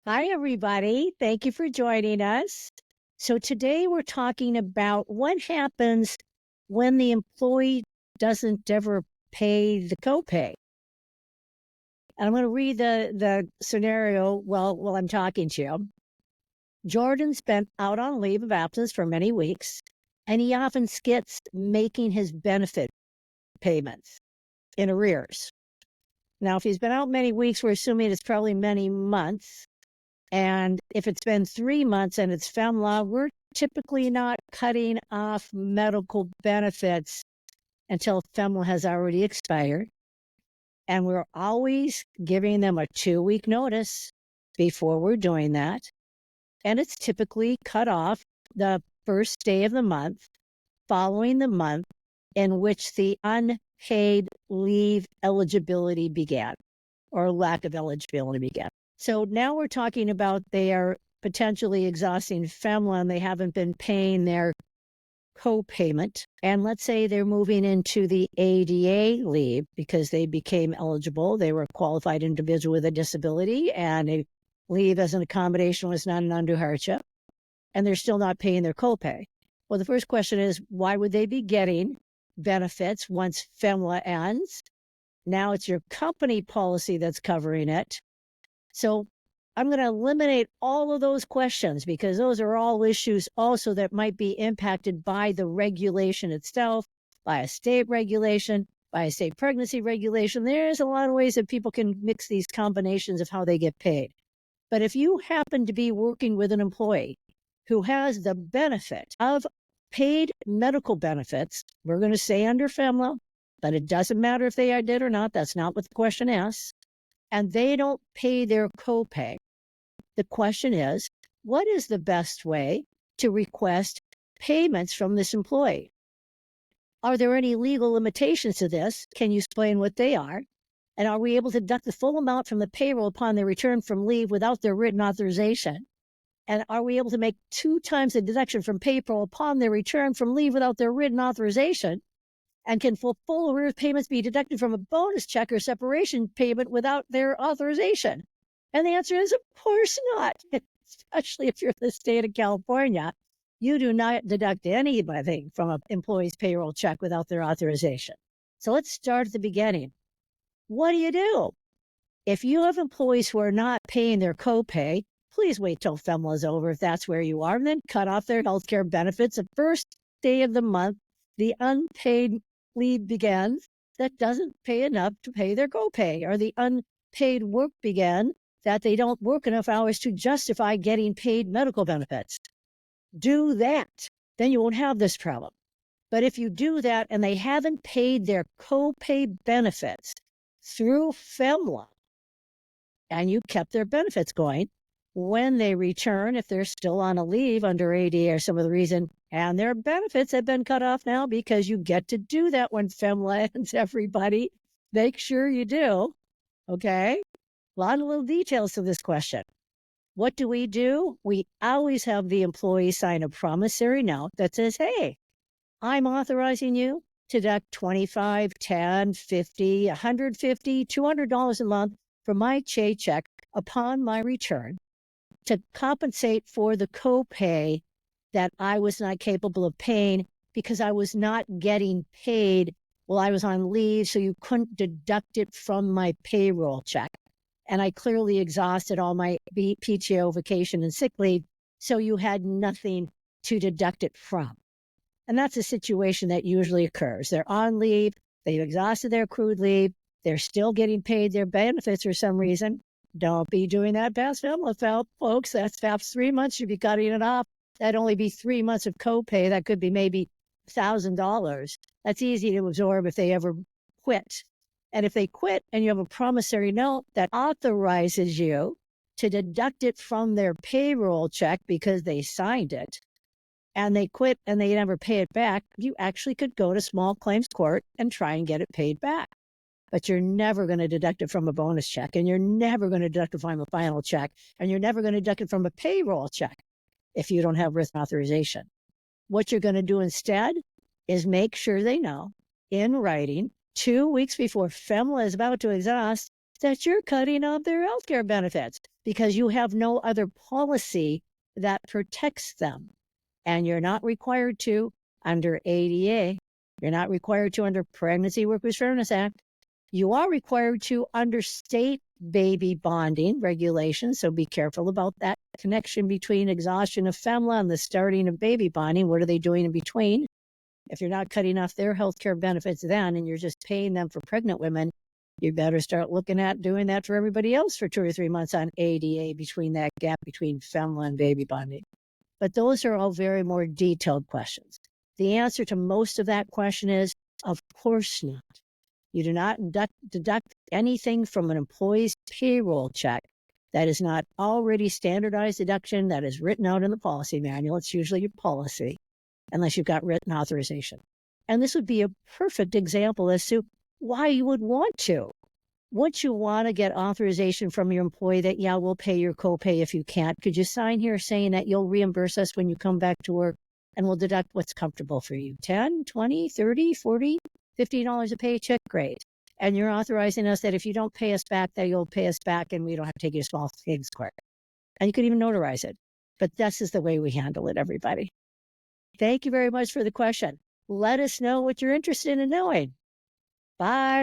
Hi, everybody. Thank you for joining us. So, today we're talking about what happens when the employee doesn't ever pay the copay. And I'm going to read the scenario while I'm talking to you. Jordan's been out on leave of absence for many weeks, and he often skips making his benefit payments in arrears. Now, if he's been out many weeks, we're assuming it's probably many months. And if it's been 3 months and it's FMLA, we're typically not cutting off medical benefits until FMLA has already expired. And we're always giving them a 2-week notice before we're doing that. And it's typically cut off the first day of the month following the month in which the unpaid leave eligibility began or lack of eligibility began. So now we're talking about they are potentially exhausting FMLA and they haven't been paying their co-payment. And let's say they're moving into the ADA leave because they became eligible. They were a qualified individual with a disability and a leave as an accommodation was not an undue hardship. And they're still not paying their copay. Well, the first question is, why would they be getting benefits once FMLA ends? Now it's your company policy that's covering it. So I'm going to eliminate all of those questions because those are all issues also that might be impacted by the regulation itself, by a state regulation, by a state pregnancy regulation. There's a lot of ways that people can mix these combinations of how they get paid. But if you happen to be working with an employee who has the benefit of paid medical benefits, we're going to say under FMLA, but it doesn't matter if they did or not. That's not what the question asks. And they don't pay their copay. The question is, what is the best way to request payments from this employee? Are there any legal limitations to this? Can you explain what they are? And are we able to deduct the full amount from the payroll upon their return from leave without their written authorization? And are we able to make 2 times the deduction from payroll upon their return from leave without their written authorization? And can full arrears payments be deducted from a bonus check or separation payment without their authorization? And the answer is, of course not, especially if you're in the state of California. You do not deduct anything from an employee's payroll check without their authorization. So let's start at the beginning. What do you do? If you have employees who are not paying their copay, please wait till FMLA is over if that's where you are, and then cut off their health care benefits the first day of the month. The unpaid leave begins that doesn't pay enough to pay their copay, or the unpaid work began that they don't work enough hours to justify getting paid medical benefits. Do that. Then you won't have this problem. But if you do that and they haven't paid their copay benefits through FMLA and you kept their benefits going, when they return, if they're still on a leave under ADA or some other reason, and their benefits have been cut off now because you get to do that when FMLA ends, everybody. Make sure you do. Okay? A lot of little details to this question. What do? We always have the employee sign a promissory note that says, hey, I'm authorizing you to deduct $25, $10, $50, $150, $200 a month from my paycheck upon my return to compensate for the copay that I was not capable of paying because I was not getting paid while I was on leave, so you couldn't deduct it from my payroll check. And I clearly exhausted all my PTO, vacation, and sick leave, so you had nothing to deduct it from. And that's a situation that usually occurs. They're on leave, they've exhausted their accrued leave, they're still getting paid their benefits for some reason. Don't be doing that past FMLA, folks. That's past 3 months, you'd be cutting it off. That'd only be 3 months of copay. That could be maybe $1,000. That's easy to absorb if they ever quit. And if they quit and you have a promissory note that authorizes you to deduct it from their payroll check because they signed it, and they quit and they never pay it back, you actually could go to small claims court and try and get it paid back. But you're never going to deduct it from a bonus check, and you're never going to deduct it from a final check, and you're never going to deduct it from a payroll check if you don't have written authorization. What you're going to do instead is make sure they know in writing 2 weeks before FMLA is about to exhaust that you're cutting off their healthcare benefits because you have no other policy that protects them. And you're not required to under ADA. You're not required to under Pregnancy Workers Fairness Act. You are required to under state baby bonding regulations. So be careful about that connection between exhaustion of FMLA and the starting of baby bonding. What are they doing in between? If you're not cutting off their healthcare benefits then and you're just paying them for pregnant women, you better start looking at doing that for everybody else for 2 or 3 months on ADA between that gap between FMLA and baby bonding. But those are all very more detailed questions. The answer to most of that question is, of course not. You do not deduct anything from an employee's payroll check that is not already standardized deduction that is written out in the policy manual. It's usually your policy, unless you've got written authorization. And this would be a perfect example as to why you would want to. Once you want to get authorization from your employee that, yeah, we'll pay your copay if you can't, could you sign here saying that you'll reimburse us when you come back to work and we'll deduct what's comfortable for you? 10, 20, 30, 40, $50 a paycheck? Great. And you're authorizing us that if you don't pay us back, that you'll pay us back and we don't have to take you to small claims court. And you could even notarize it. But this is the way we handle it, everybody. Thank you very much for the question. Let us know what you're interested in knowing. Bye.